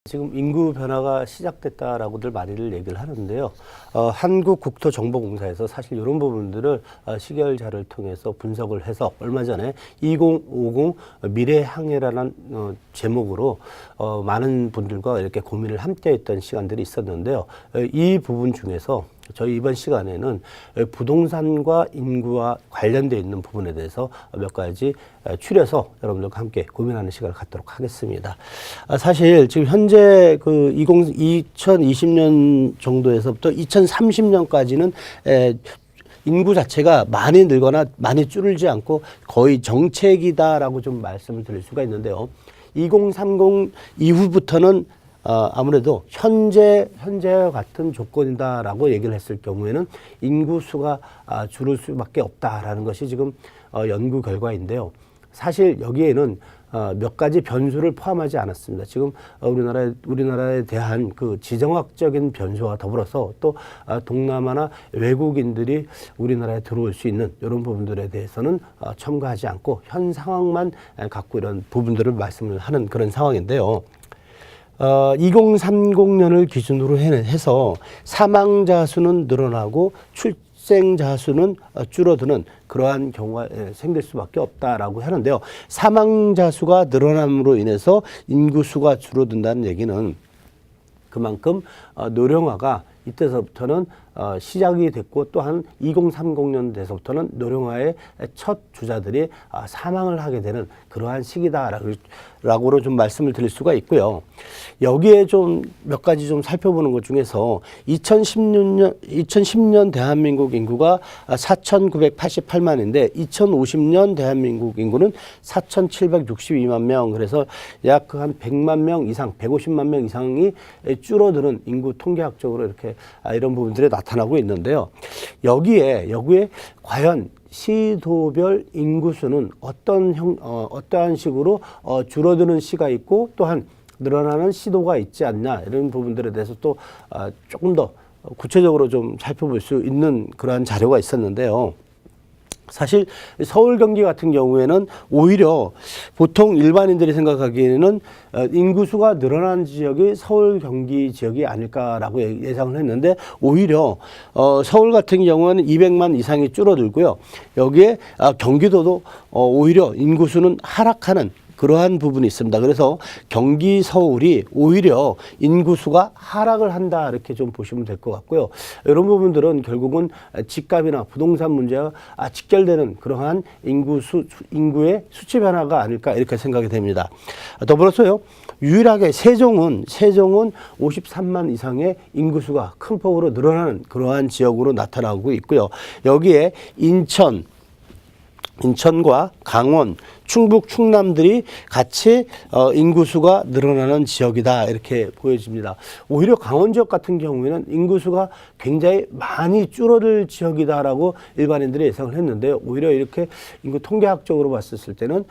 지금 인구 변화가 시작됐다라고들 많이들 얘기를 하는데요. 한국국토정보공사에서 사실 이런 부분들을 시계열자를 통해서 분석을 해서 얼마 전에 2050 미래항해라는 제목으로 많은 분들과 이렇게 고민을 함께 했던 시간들이 있었는데요. 이 부분 중에서 저희 이번 시간에는 부동산과 인구와 관련되어 있는 부분에 대해서 몇 가지 추려서 여러분들과 함께 고민하는 시간을 갖도록 하겠습니다. 사실 지금 현재 그 2020년 정도에서부터 2030년까지는 인구 자체가 많이 늘거나 많이 줄지 않고 거의 정책이다라고 좀 말씀을 드릴 수가 있는데요. 2030 이후부터는 아무래도 현재와 같은 조건이다라고 얘기를 했을 경우에는 인구수가 줄을 수밖에 없다라는 것이 지금 연구 결과인데요. 사실 여기에는 몇 가지 변수를 포함하지 않았습니다. 지금 우리나라에 대한 그 지정학적인 변수와 더불어서 또 동남아나 외국인들이 우리나라에 들어올 수 있는 이런 부분들에 대해서는 첨가하지 않고 현 상황만 갖고 이런 부분들을 말씀을 하는 그런 상황인데요. 2030년을 기준으로 해서 사망자 수는 늘어나고 출생자 수는 줄어드는 그러한 경우가 생길 수밖에 없다라고 하는데요. 사망자 수가 늘어남으로 인해서 인구 수가 줄어든다는 얘기는 그만큼 노령화가 이때서부터는 시작이 됐고 또한 2030년 돼서부터는 노령화의 첫 주자들이 사망을 하게 되는 그러한 시기다라고 좀 말씀을 드릴 수가 있고요. 여기에 좀 몇 가지 좀 살펴보는 것 중에서 2010년 대한민국 인구가 4,988만인데 2050년 대한민국 인구는 4,762만 명. 그래서 약 한 100만 명 이상, 150만 명 이상이 줄어드는 인구 통계학적으로 이렇게 이런 부분들이 나타나고 있는데요. 여기에 과연 시도별 인구수는 어떠한 식으로 줄어드는 시가 있고 또한 늘어나는 시도가 있지 않냐 이런 부분들에 대해서 또 조금 더 구체적으로 좀 살펴볼 수 있는 그러한 자료가 있었는데요. 사실 서울 경기 같은 경우에는 오히려 보통 일반인들이 생각하기에는 인구수가 늘어난 지역이 서울 경기 지역이 아닐까라고 예상을 했는데 오히려 서울 같은 경우는 200만 이상이 줄어들고요. 여기에 경기도도 오히려 인구수는 하락하는 그러한 부분이 있습니다. 그래서 경기 서울이 오히려 인구수가 하락을 한다 이렇게 좀 보시면 될 것 같고요. 이런 부분들은 결국은 집값이나 부동산 문제와 직결되는 그러한 인구의 수치 변화가 아닐까 이렇게 생각이 됩니다. 더불어서요. 유일하게 세종은 53만 이상의 인구수가 큰 폭으로 늘어나는 그러한 지역으로 나타나고 있고요. 여기에 인천과 강원, 충북, 충남들이 같이 인구수가 늘어나는 지역이다 이렇게 보여집니다. 오히려 강원 지역 같은 경우에는 인구수가 굉장히 많이 줄어들 지역이다라고 일반인들이 예상을 했는데 오히려 이렇게 인구 통계학적으로 봤을 때는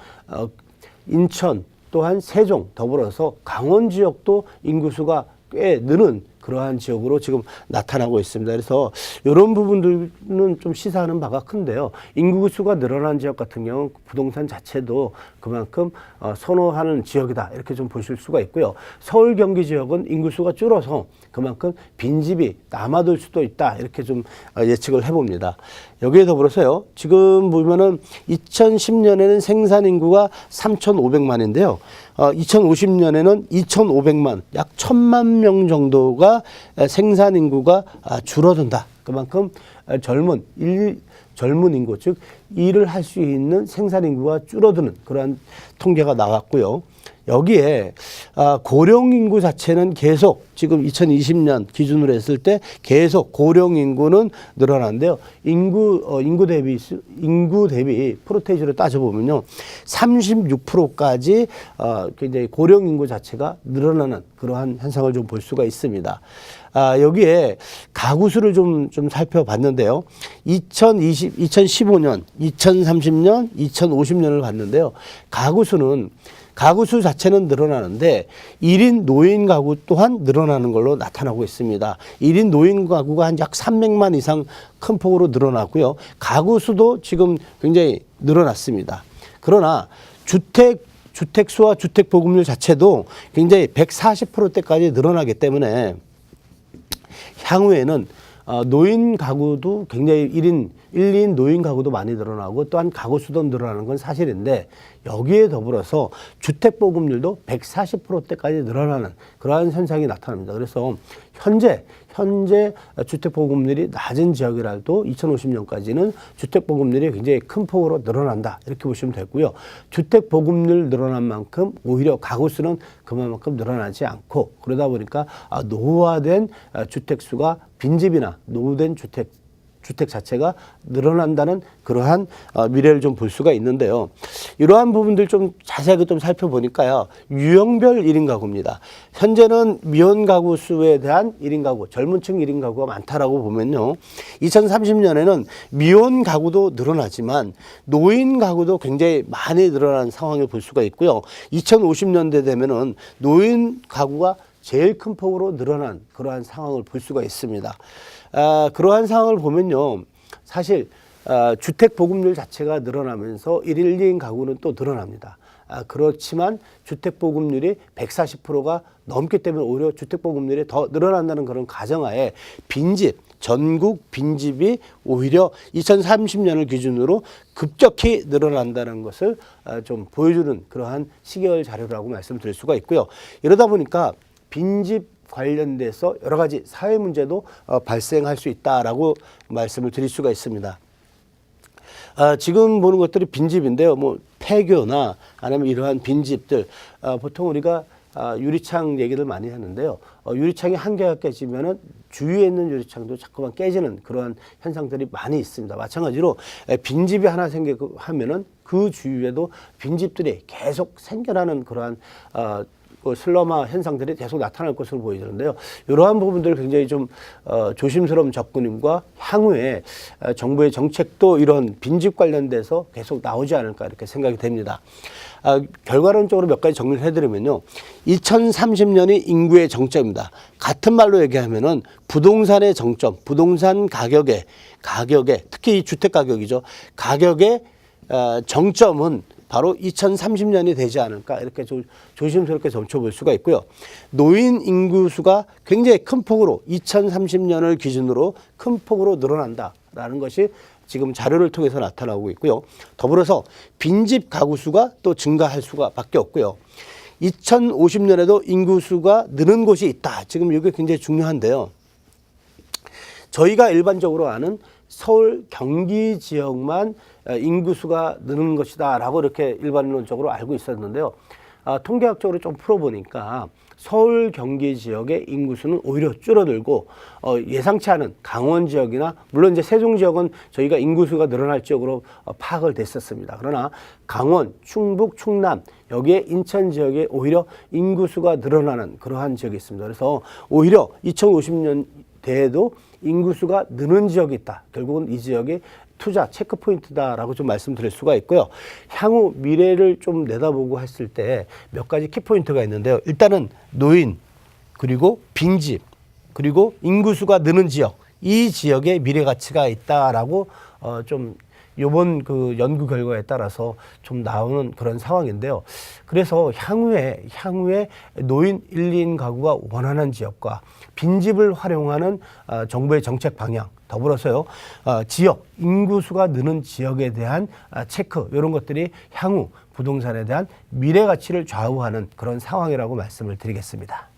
인천 또한 세종 더불어서 강원 지역도 인구수가 꽤 느는 그러한 지역으로 지금 나타나고 있습니다. 그래서 이런 부분들은 좀 시사하는 바가 큰데요. 인구수가 늘어난 지역 같은 경우는 부동산 자체도 그만큼 선호하는 지역이다 이렇게 좀 보실 수가 있고요. 서울 경기 지역은 인구수가 줄어서 그만큼 빈집이 남아돌 수도 있다 이렇게 좀 예측을 해봅니다. 여기에 더불어서요. 지금 보면은 2010년에는 생산 인구가 3,500만인데요. 2050년에는 2,500만, 약 1,000만 명 정도가 생산 인구가 줄어든다. 그만큼 젊은 인구, 즉 일을 할 수 있는 생산 인구가 줄어드는 그러한 통계가 나왔고요. 여기에 고령 인구 자체는 계속 지금 2020년 기준으로 했을 때 계속 고령 인구는 늘어나는데요. 인구 대비 프로테이지로 따져보면요. 36%까지 굉장히 고령 인구 자체가 늘어나는 그러한 현상을 좀 볼 수가 있습니다. 여기에 가구 수를 좀 살펴봤는데요. 2015년, 2030년, 2050년을 봤는데요. 가구 수 자체는 늘어나는데 1인 노인 가구 또한 늘어나는 걸로 나타나고 있습니다. 1인 노인 가구가 한 약 300만 이상 큰 폭으로 늘어났고요. 가구 수도 지금 굉장히 늘어났습니다. 그러나 주택 주택수와 주택 보급률 자체도 굉장히 140%대까지 늘어나기 때문에 향후에는 노인 가구도 굉장히 1인 2인 노인 가구도 많이 늘어나고 또한 가구 수도 늘어나는 건 사실인데 여기에 더불어서 주택 보급률도 140%대까지 늘어나는 그러한 현상이 나타납니다. 그래서 현재 주택 보급률이 낮은 지역이라도 2050년까지는 주택 보급률이 굉장히 큰 폭으로 늘어난다 이렇게 보시면 되고요. 주택 보급률 늘어난 만큼 오히려 가구 수는 그만큼 늘어나지 않고 그러다 보니까 노후화된 주택 수가 빈집이나 노후된 주택 자체가 늘어난다는 그러한 미래를 좀 볼 수가 있는데요. 이러한 부분들 좀 자세하게 좀 살펴보니까요. 유형별 1인 가구입니다. 현재는 미혼 가구 수에 대한 1인 가구, 젊은 층 1인 가구가 많다라고 보면요. 2030년에는 미혼 가구도 늘어나지만 노인 가구도 굉장히 많이 늘어나는 상황을 볼 수가 있고요. 2050년대 되면은 노인 가구가 제일 큰 폭으로 늘어난 그러한 상황을 볼 수가 있습니다. 그러한 상황을 보면요. 사실 주택 보급률 자체가 늘어나면서 1인 2인 가구는 또 늘어납니다. 그렇지만 주택 보급률이 140%가 넘기 때문에 오히려 주택 보급률이 더 늘어난다는 그런 가정하에 전국 빈집이 오히려 2030년을 기준으로 급격히 늘어난다는 것을 좀 보여주는 그러한 시계열 자료라고 말씀드릴 수가 있고요. 이러다 보니까 빈집 관련돼서 여러 가지 사회 문제도 발생할 수 있다라고 말씀을 드릴 수가 있습니다. 지금 보는 것들이 빈집인데요. 뭐 폐교나 아니면 이러한 빈집들 보통 우리가 유리창 얘기를 많이 하는데요. 유리창이 한 개가 깨지면은 주위에 있는 유리창도 자꾸만 깨지는 그러한 현상들이 많이 있습니다. 마찬가지로 빈집이 하나 생기고 하면은 그 주위에도 빈집들이 계속 생겨나는 그러한 슬럼화 현상들이 계속 나타날 것으로 보이는데요. 이러한 부분들을 굉장히 좀 조심스러운 접근임과 향후에 정부의 정책도 이런 빈집 관련돼서 계속 나오지 않을까 이렇게 생각이 됩니다. 결과론적으로 몇 가지 정리를 해드리면요. 2030년이 인구의 정점입니다. 같은 말로 얘기하면은 부동산의 정점, 부동산 가격의 특히 이 주택 가격이죠. 가격의 정점은 바로 2030년이 되지 않을까 이렇게 조심스럽게 점쳐볼 수가 있고요. 노인 인구 수가 굉장히 큰 폭으로 2030년을 기준으로 큰 폭으로 늘어난다라는 것이 지금 자료를 통해서 나타나고 있고요. 더불어서 빈집 가구 수가 또 증가할 수가 밖에 없고요. 2050년에도 인구 수가 느는 곳이 있다. 지금 이게 굉장히 중요한데요. 저희가 일반적으로 아는 서울 경기 지역만 인구수가 느는 것이다 라고 이렇게 일반론적으로 알고 있었는데요. 통계학적으로 좀 풀어보니까 서울 경기 지역의 인구수는 오히려 줄어들고 예상치 않은 강원 지역이나 물론 이제 세종 지역은 저희가 인구수가 늘어날 지역으로 파악을 됐었습니다. 그러나 강원, 충북, 충남 여기에 인천 지역에 오히려 인구수가 늘어나는 그러한 지역이 있습니다. 그래서 오히려 2050년 대에도 인구수가 느는 지역이 있다. 결국은 이 지역이 투자 체크포인트다라고 좀 말씀드릴 수가 있고요. 향후 미래를 좀 내다보고 했을 때 몇 가지 키포인트가 있는데요. 일단은 노인, 그리고 빈집, 그리고 인구수가 느는 지역, 이 지역에 미래 가치가 있다라고 좀 요번 그 연구 결과에 따라서 좀 나오는 그런 상황인데요. 그래서 향후에 노인 1, 2인 가구가 원하는 지역과 빈집을 활용하는 정부의 정책 방향, 더불어서요, 지역, 인구수가 느는 지역에 대한 체크, 이런 것들이 향후 부동산에 대한 미래 가치를 좌우하는 그런 상황이라고 말씀을 드리겠습니다.